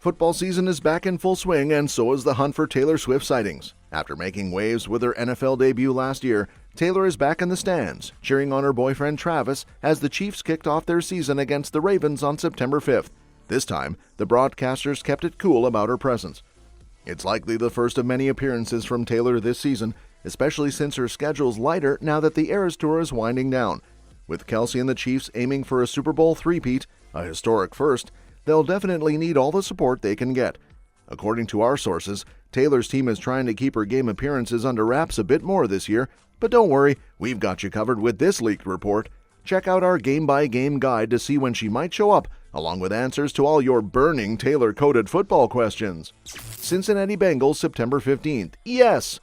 Football season is back in full swing, and so is the hunt for Taylor Swift sightings. After making waves with her NFL debut last year, Taylor is back in the stands, cheering on her boyfriend Travis as the Chiefs kicked off their season against the Ravens on September 5th. This time, the broadcasters kept it cool about her presence. It's likely the first of many appearances from Taylor this season, especially since her schedule's lighter now that the Eras Tour is winding down. With Kelce and the Chiefs aiming for a Super Bowl three-peat, a historic first, they'll definitely need all the support they can get. According to our sources, Taylor's team is trying to keep her game appearances under wraps a bit more this year, but don't worry, we've got you covered with this leaked report. Check out our game-by-game guide to see when she might show up, along with answers to all your burning Taylor-coded football questions. Cincinnati Bengals, September 15th. Yes!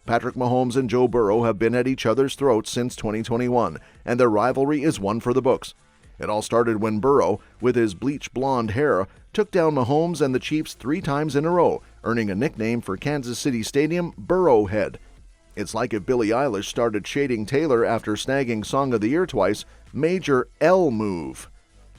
Patrick Mahomes and Joe Burrow have been at each other's throats since 2021, and their rivalry is one for the books. It all started when Burrow, with his bleach blonde hair, took down Mahomes and the Chiefs 3 times in a row, earning a nickname for Kansas City Stadium, Burrowhead. It's like if Billie Eilish started shading Taylor after snagging Song of the Year twice, major L move.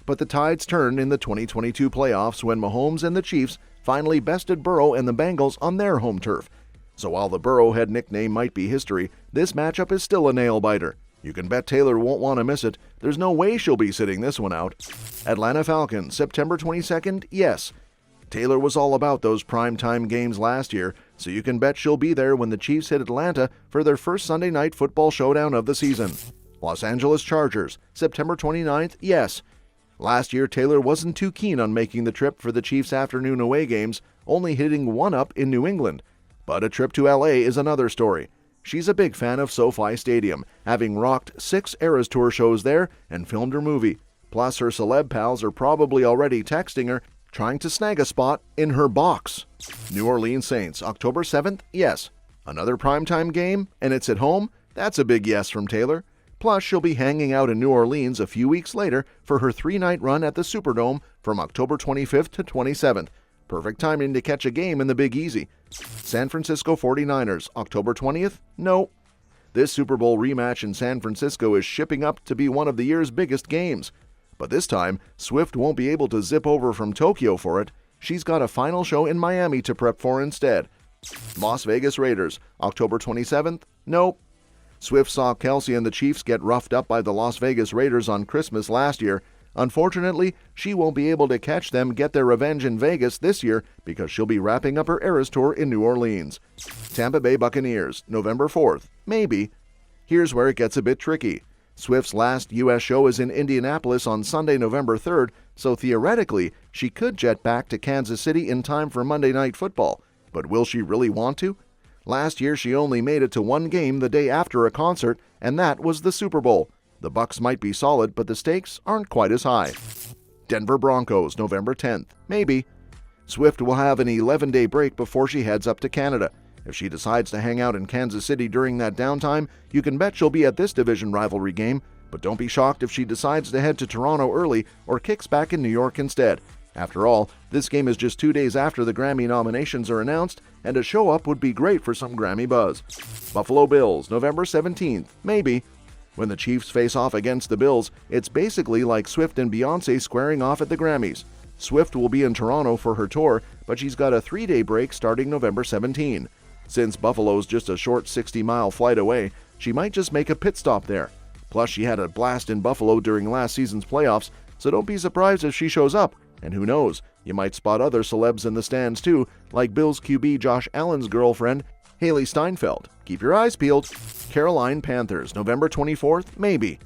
But the tides turned in the 2022 playoffs when Mahomes and the Chiefs finally bested Burrow and the Bengals on their home turf. So while the Burrowhead nickname might be history, this matchup is still a nail-biter. You can bet Taylor won't want to miss it. There's no way she'll be sitting this one out. Atlanta Falcons, September 22nd, yes. Taylor was all about those primetime games last year, so you can bet she'll be there when the Chiefs hit Atlanta for their first Sunday night football showdown of the season. Los Angeles Chargers, September 29th, yes. Last year, Taylor wasn't too keen on making the trip for the Chiefs' afternoon away games, only hitting one up in New England. But a trip to LA is another story. She's a big fan of SoFi Stadium, having rocked 6 Eras Tour shows there and filmed her movie. Plus, her celeb pals are probably already texting her, trying to snag a spot in her box. New Orleans Saints, October 7th, yes. Another primetime game, and it's at home? That's a big yes from Taylor. Plus, she'll be hanging out in New Orleans a few weeks later for her 3-night run at the Superdome from October 25th to 27th. Perfect timing to catch a game in the Big Easy. San Francisco 49ers, October 20th? No. This Super Bowl rematch in San Francisco is shipping up to be one of the year's biggest games. But this time, Swift won't be able to zip over from Tokyo for it. She's got a final show in Miami to prep for instead. Las Vegas Raiders, October 27th? Nope. Swift saw Kelce and the Chiefs get roughed up by the Las Vegas Raiders on Christmas last year. Unfortunately, she won't be able to catch them get their revenge in Vegas this year because she'll be wrapping up her Eras Tour in New Orleans. Tampa Bay Buccaneers, November 4th. Maybe. Here's where it gets a bit tricky. Swift's last U.S. show is in Indianapolis on Sunday, November 3rd, so theoretically, she could jet back to Kansas City in time for Monday Night Football. But will she really want to? Last year, she only made it to one game the day after a concert, and that was the Super Bowl. The Bucs might be solid, but the stakes aren't quite as high. Denver Broncos, November 10th. Maybe. Swift will have an 11-day break before she heads up to Canada. If she decides to hang out in Kansas City during that downtime, you can bet she'll be at this division rivalry game, but don't be shocked if she decides to head to Toronto early or kicks back in New York instead. After all, this game is just 2 days after the Grammy nominations are announced, and a show-up would be great for some Grammy buzz. Buffalo Bills, November 17th. Maybe. When the Chiefs face off against the Bills, it's basically like Swift and Beyoncé squaring off at the Grammys. Swift will be in Toronto for her tour, but she's got a 3-day break starting November 17. Since Buffalo's just a short 60-mile flight away, she might just make a pit stop there. Plus, she had a blast in Buffalo during last season's playoffs, so don't be surprised if she shows up. And who knows, you might spot other celebs in the stands too, like Bills QB Josh Allen's girlfriend, Haley Steinfeld. Keep your eyes peeled. Carolina Panthers, November 24th? Maybe.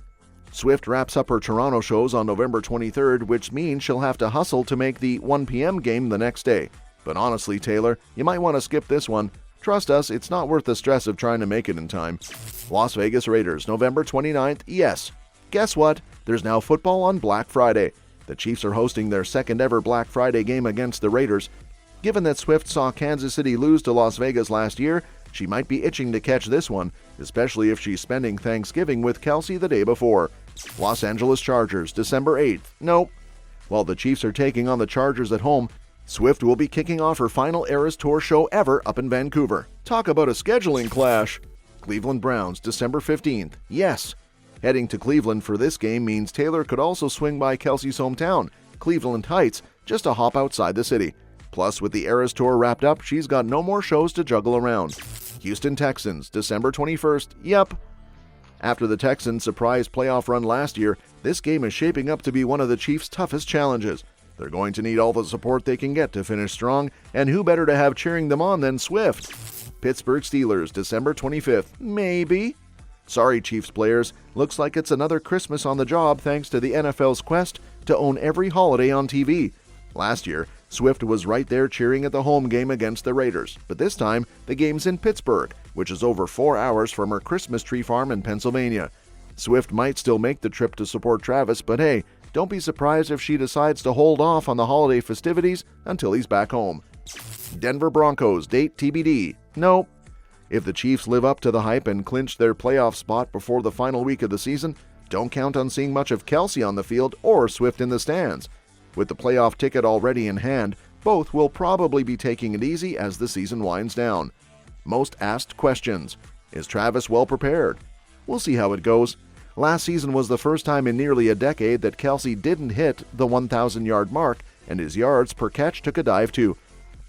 Swift wraps up her Toronto shows on November 23rd, which means she'll have to hustle to make the 1 p.m. game the next day. But honestly, Taylor, you might want to skip this one. Trust us, it's not worth the stress of trying to make it in time. Las Vegas Raiders, November 29th? Yes. Guess what? There's now football on Black Friday. The Chiefs are hosting their second ever Black Friday game against the Raiders. Given that Swift saw Kansas City lose to Las Vegas last year, she might be itching to catch this one, especially if she's spending Thanksgiving with Kelce the day before. Los Angeles Chargers, December 8th. Nope. While the Chiefs are taking on the Chargers at home, Swift will be kicking off her final Eras Tour show ever up in Vancouver. Talk about a scheduling clash. Cleveland Browns, December 15th. Yes. Heading to Cleveland for this game means Taylor could also swing by Kelce's hometown, Cleveland Heights, just a hop outside the city. Plus, with the Eras Tour wrapped up, she's got no more shows to juggle around. Houston Texans, December 21st. Yep. After the Texans' surprise playoff run last year, this game is shaping up to be one of the Chiefs' toughest challenges. They're going to need all the support they can get to finish strong, and who better to have cheering them on than Swift? Pittsburgh Steelers, December 25th. Maybe. Sorry, Chiefs players. Looks like it's another Christmas on the job thanks to the NFL's quest to own every holiday on TV. Last year, Swift was right there cheering at the home game against the Raiders, but this time, the game's in Pittsburgh, which is over 4 hours from her Christmas tree farm in Pennsylvania. Swift might still make the trip to support Travis, but hey, don't be surprised if she decides to hold off on the holiday festivities until he's back home. Denver Broncos, date TBD. Nope. If the Chiefs live up to the hype and clinch their playoff spot before the final week of the season, don't count on seeing much of Kelce on the field or Swift in the stands. With the playoff ticket already in hand, both will probably be taking it easy as the season winds down. Most asked questions. Is Travis well prepared? We'll see how it goes. Last season was the first time in nearly a decade that Kelce didn't hit the 1,000-yard mark, and his yards per catch took a dive too.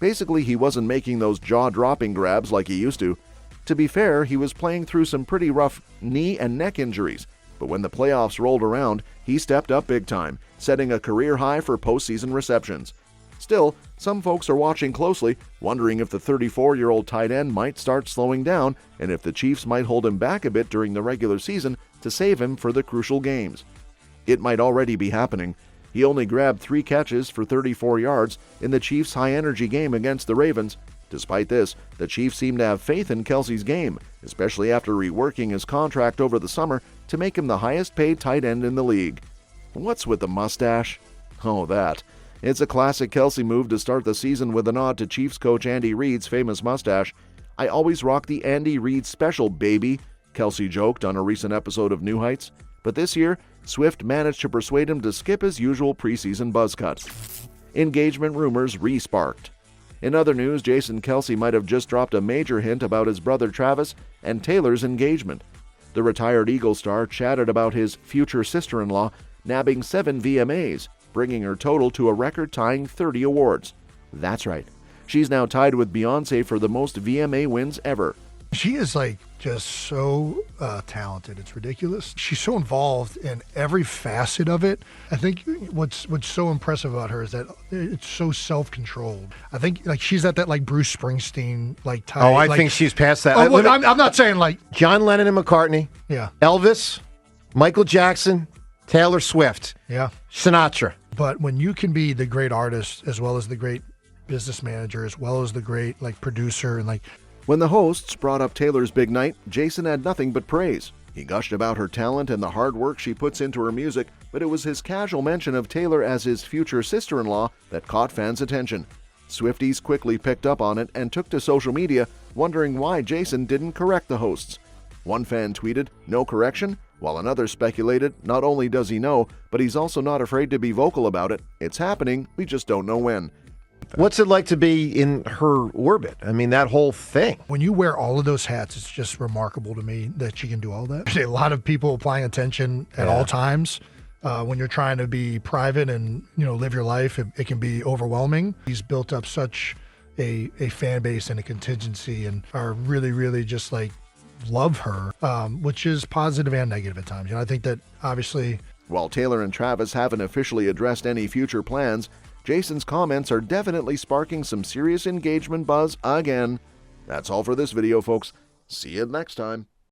Basically, he wasn't making those jaw-dropping grabs like he used to. To be fair, he was playing through some pretty rough knee and neck injuries, but when the playoffs rolled around, he stepped up big time, setting a career high for postseason receptions. Still, some folks are watching closely, wondering if the 34-year-old tight end might start slowing down and if the Chiefs might hold him back a bit during the regular season to save him for the crucial games. It might already be happening. He only grabbed 3 catches for 34 yards in the Chiefs' high-energy game against the Ravens. Despite this, the Chiefs seem to have faith in Kelce's game, especially after reworking his contract over the summer to make him the highest-paid tight end in the league. What's with the mustache? Oh, that. It's a classic Kelce move to start the season with a nod to Chiefs coach Andy Reid's famous mustache. "I always rock the Andy Reid special, baby," Kelce joked on a recent episode of New Heights. But this year, Swift managed to persuade him to skip his usual preseason buzz cut. Engagement rumors re-sparked. In other news, Jason Kelce might have just dropped a major hint about his brother Travis and Taylor's engagement. The retired Eagles star chatted about his future sister-in-law nabbing 7 VMAs, bringing her total to a record-tying 30 awards. That's right. She's now tied with Beyoncé for the most VMA wins ever. She is just so talented. It's ridiculous. She's so involved in every facet of it. I think what's so impressive about her is that it's so self-controlled. I think she's at that Bruce Springsteen type. Oh, I think she's past that. Oh, well, I'm not saying John Lennon and McCartney. Yeah. Elvis, Michael Jackson, Taylor Swift. Yeah. Sinatra. But when you can be the great artist as well as the great business manager as well as the great producer and When the hosts brought up Taylor's big night, Jason had nothing but praise. He gushed about her talent and the hard work she puts into her music, but it was his casual mention of Taylor as his future sister-in-law that caught fans' attention. Swifties quickly picked up on it and took to social media, wondering why Jason didn't correct the hosts. One fan tweeted, "No correction?" while another speculated, not only does he know, but he's also not afraid to be vocal about it. It's happening, we just don't know when. What's it like to be in her orbit? I mean, that whole thing. When you wear all of those hats, it's just remarkable to me that she can do all that. There's a lot of people applying attention at all times. When you're trying to be private and live your life, it can be overwhelming. He's built up such a fan base and a contingency, and are really, really just love her, which is positive and negative at times. I think that obviously. While Taylor and Travis haven't officially addressed any future plans, Jason's comments are definitely sparking some serious engagement buzz again. That's all for this video, folks. See you next time.